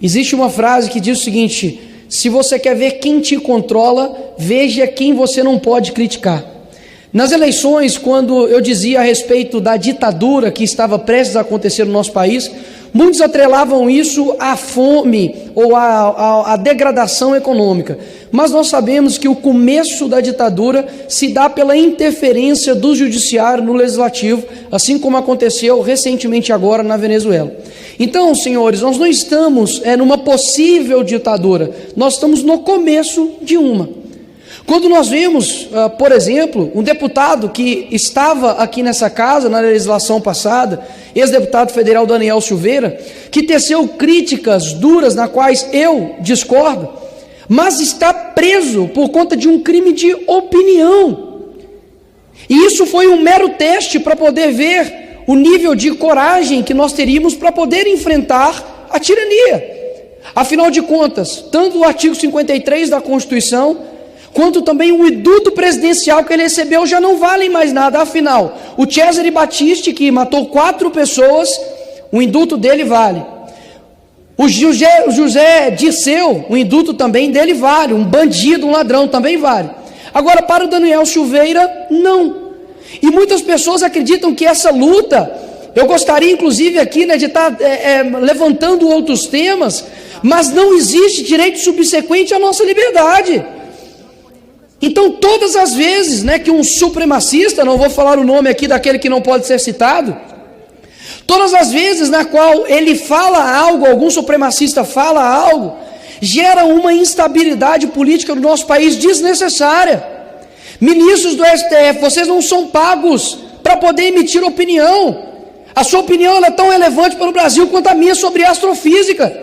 Existe uma frase que diz o seguinte: se você quer ver quem te controla, veja quem você não pode criticar. Nas eleições, quando eu dizia a respeito da ditadura que estava prestes a acontecer no nosso país, muitos atrelavam isso à fome ou à degradação econômica. Mas nós sabemos que o começo da ditadura se dá pela interferência do judiciário no legislativo, assim como aconteceu recentemente agora na Venezuela. Então, senhores, nós não estamos numa possível ditadura, nós estamos no começo de uma. Quando nós vimos, por exemplo, um deputado que estava aqui nessa casa na legislação passada, ex-deputado federal Daniel Silveira, que teceu críticas duras, nas quais eu discordo, mas está preso por conta de um crime de opinião. E isso foi um mero teste para poder ver o nível de coragem que nós teríamos para poder enfrentar a tirania. Afinal de contas, tanto o artigo 53 da Constituição, quanto também o induto presidencial que ele recebeu já não valem mais nada. Afinal, o Cesare Battisti, que matou 4 pessoas, o induto dele vale. O José Dirceu, o induto também dele vale. Um bandido, um ladrão também vale. Agora, para o Daniel Silveira, não. E muitas pessoas acreditam que essa luta, eu gostaria inclusive aqui de estar levantando outros temas, mas não existe direito subsequente à nossa liberdade. Então, todas as vezes que um supremacista, não vou falar o nome aqui daquele que não pode ser citado, todas as vezes na qual ele fala algo, algum supremacista fala algo, gera uma instabilidade política no nosso país desnecessária. Ministros do STF, vocês não são pagos para poder emitir opinião. A sua opinião é tão relevante para o Brasil quanto a minha sobre astrofísica.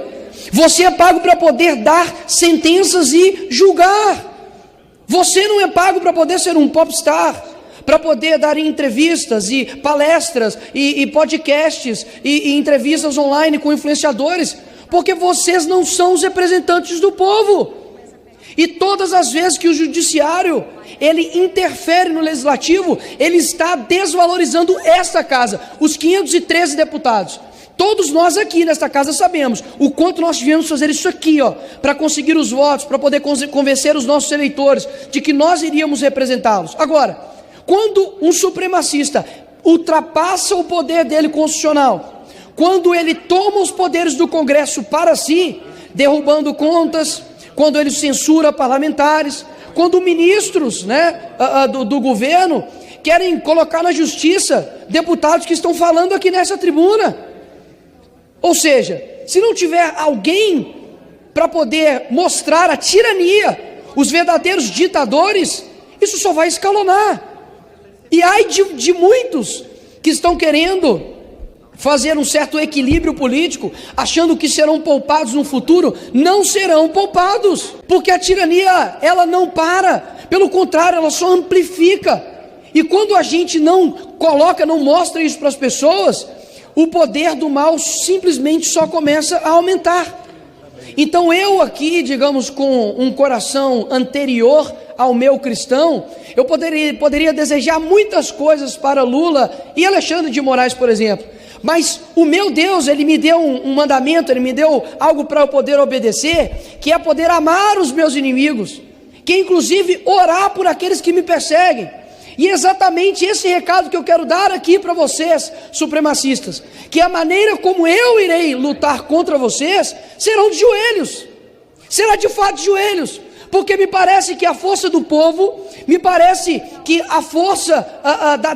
Você é pago para poder dar sentenças e julgar. Você não é pago para poder ser um popstar, para poder dar entrevistas e palestras e podcasts e entrevistas online com influenciadores, porque vocês não são os representantes do povo. E todas as vezes que o judiciário ele interfere no legislativo, ele está desvalorizando esta casa, os 513 deputados. Todos nós aqui nesta casa sabemos o quanto nós tivemos fazer isso aqui, para conseguir os votos, para poder convencer os nossos eleitores de que nós iríamos representá-los. Agora, quando um supremacista ultrapassa o poder dele constitucional, quando ele toma os poderes do Congresso para si, derrubando contas, quando ele censura parlamentares, quando ministros do governo querem colocar na justiça deputados que estão falando aqui nessa tribuna. Ou seja, se não tiver alguém para poder mostrar a tirania, os verdadeiros ditadores, isso só vai escalonar. E ai de muitos que estão querendo fazer um certo equilíbrio político, achando que serão poupados no futuro, não serão poupados, porque a tirania, ela não para, pelo contrário, ela só amplifica. E quando a gente não coloca, não mostra isso para as pessoas, o poder do mal simplesmente só começa a aumentar. Então eu aqui, digamos, com um coração anterior ao meu cristão, eu poderia desejar muitas coisas para Lula e Alexandre de Moraes, por exemplo. Mas o meu Deus, Ele me deu um mandamento, Ele me deu algo para eu poder obedecer, que é poder amar os meus inimigos, que é inclusive orar por aqueles que me perseguem. E é exatamente esse recado que eu quero dar aqui para vocês, supremacistas, que a maneira como eu irei lutar contra vocês, serão de joelhos, será de fato de joelhos, porque me parece que a força do povo, me parece que a força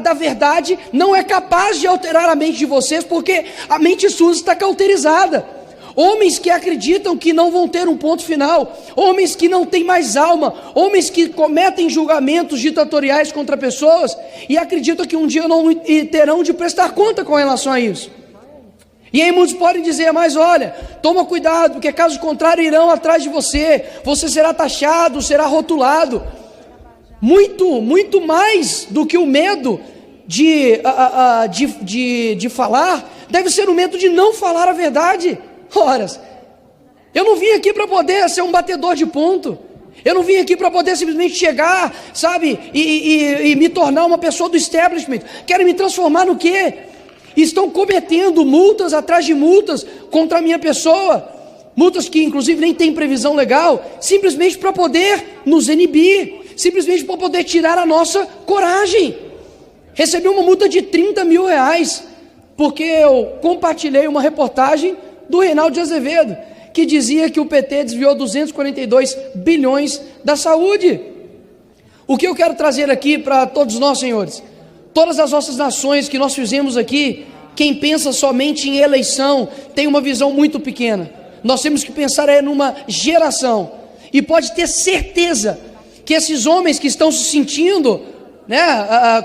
da verdade não é capaz de alterar a mente de vocês, porque a mente sua está cauterizada. Homens que acreditam que não vão ter um ponto final, homens que não têm mais alma, homens que cometem julgamentos ditatoriais contra pessoas e acreditam que um dia não terão de prestar conta com relação a isso. E aí muitos podem dizer, mas olha, toma cuidado, porque caso contrário irão atrás de você, você será taxado, será rotulado. Muito mais do que o medo de falar, deve ser o medo de não falar a verdade. Ora, eu não vim aqui para poder ser um batedor de ponto, eu não vim aqui para poder simplesmente chegar, e me tornar uma pessoa do establishment. Querem me transformar no quê? Estão cometendo multas atrás de multas contra a minha pessoa, multas que inclusive nem tem previsão legal, simplesmente para poder nos inibir, simplesmente para poder tirar a nossa coragem. Recebi uma multa de 30 mil reais, porque eu compartilhei uma reportagem do Reinaldo de Azevedo, que dizia que o PT desviou 242 bilhões da saúde. O que eu quero trazer aqui para todos nós, senhores? Todas as nossas nações que nós fizemos aqui, quem pensa somente em eleição tem uma visão muito pequena. Nós temos que pensar numa geração, e pode ter certeza que esses homens que estão se sentindo,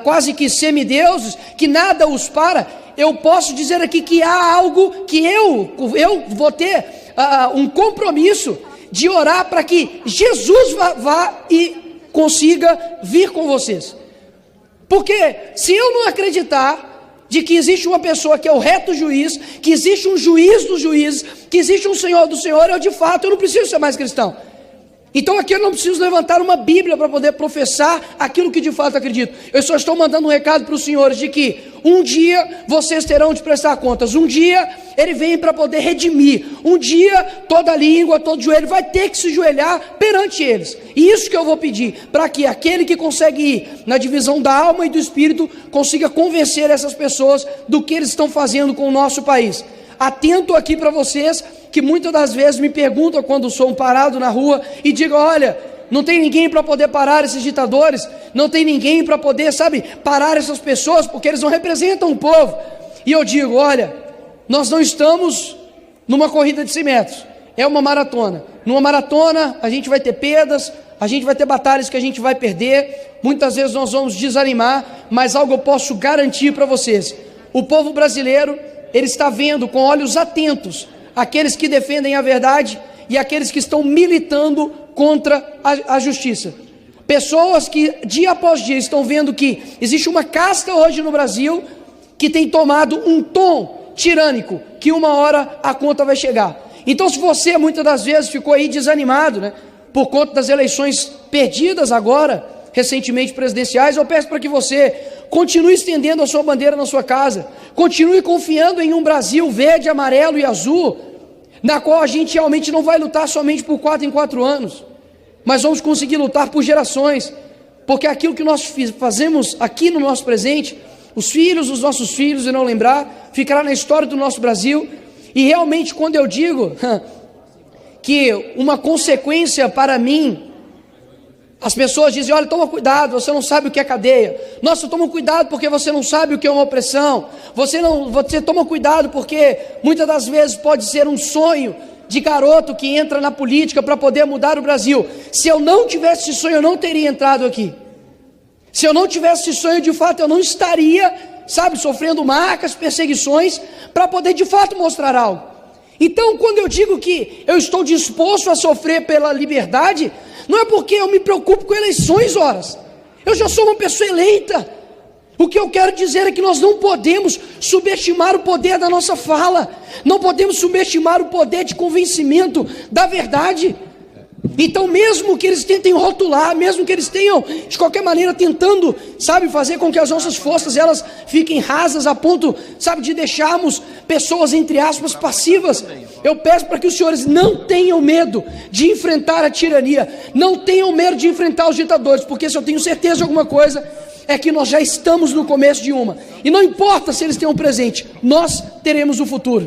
quase que semideuses, que nada os para, eu posso dizer aqui que há algo que eu vou ter um compromisso de orar para que Jesus vá e consiga vir com vocês. Porque se eu não acreditar de que existe uma pessoa que é o reto juiz, que existe um juiz dos juízes, que existe um Senhor do Senhor, eu não preciso ser mais cristão. Então aqui eu não preciso levantar uma Bíblia para poder professar aquilo que de fato acredito. Eu só estou mandando um recado para os senhores de que um dia vocês terão de prestar contas, um dia Ele vem para poder redimir, um dia toda língua, todo joelho vai ter que se joelhar perante eles. E isso que eu vou pedir, para que aquele que consegue ir na divisão da alma e do espírito, consiga convencer essas pessoas do que eles estão fazendo com o nosso país. Atento aqui para vocês, que muitas das vezes me perguntam quando sou parado na rua e digo, olha, não tem ninguém para poder parar esses ditadores, não tem ninguém para poder, parar essas pessoas, porque eles não representam o povo. E eu digo, olha, nós não estamos numa corrida de 100 metros, é uma maratona. Numa maratona a gente vai ter perdas, a gente vai ter batalhas que a gente vai perder, muitas vezes nós vamos desanimar, mas algo eu posso garantir para vocês, o povo brasileiro, ele está vendo com olhos atentos aqueles que defendem a verdade e aqueles que estão militando contra a justiça. Pessoas que dia após dia estão vendo que existe uma casta hoje no Brasil que tem tomado um tom tirânico, que uma hora a conta vai chegar. Então, se você muitas das vezes ficou aí desanimado, por conta das eleições perdidas agora, recentemente presidenciais, eu peço para que você continue estendendo a sua bandeira na sua casa, continue confiando em um Brasil verde, amarelo e azul, na qual a gente realmente não vai lutar somente por 4 em 4 anos, mas vamos conseguir lutar por gerações, porque aquilo que nós fazemos aqui no nosso presente, os filhos dos nossos filhos irão lembrar, ficará na história do nosso Brasil. E realmente quando eu digo que uma consequência para mim, as pessoas dizem, olha, toma cuidado, você não sabe o que é cadeia. Nossa, toma cuidado porque você não sabe o que é uma opressão. Você toma cuidado porque muitas das vezes pode ser um sonho de garoto que entra na política para poder mudar o Brasil. Se eu não tivesse esse sonho, eu não teria entrado aqui. Se eu não tivesse esse sonho, de fato, eu não estaria, sofrendo marcas, perseguições, para poder de fato mostrar algo. Então, quando eu digo que eu estou disposto a sofrer pela liberdade, não é porque eu me preocupo com eleições, horas. Eu já sou uma pessoa eleita. O que eu quero dizer é que nós não podemos subestimar o poder da nossa fala, não podemos subestimar o poder de convencimento da verdade. Então, mesmo que eles tentem rotular, mesmo que eles tenham, de qualquer maneira, tentando, fazer com que as nossas forças, elas fiquem rasas a ponto, de deixarmos pessoas, entre aspas, passivas, eu peço para que os senhores não tenham medo de enfrentar a tirania, não tenham medo de enfrentar os ditadores, porque se eu tenho certeza de alguma coisa, é que nós já estamos no começo de uma, e não importa se eles tenham presente, nós teremos o futuro.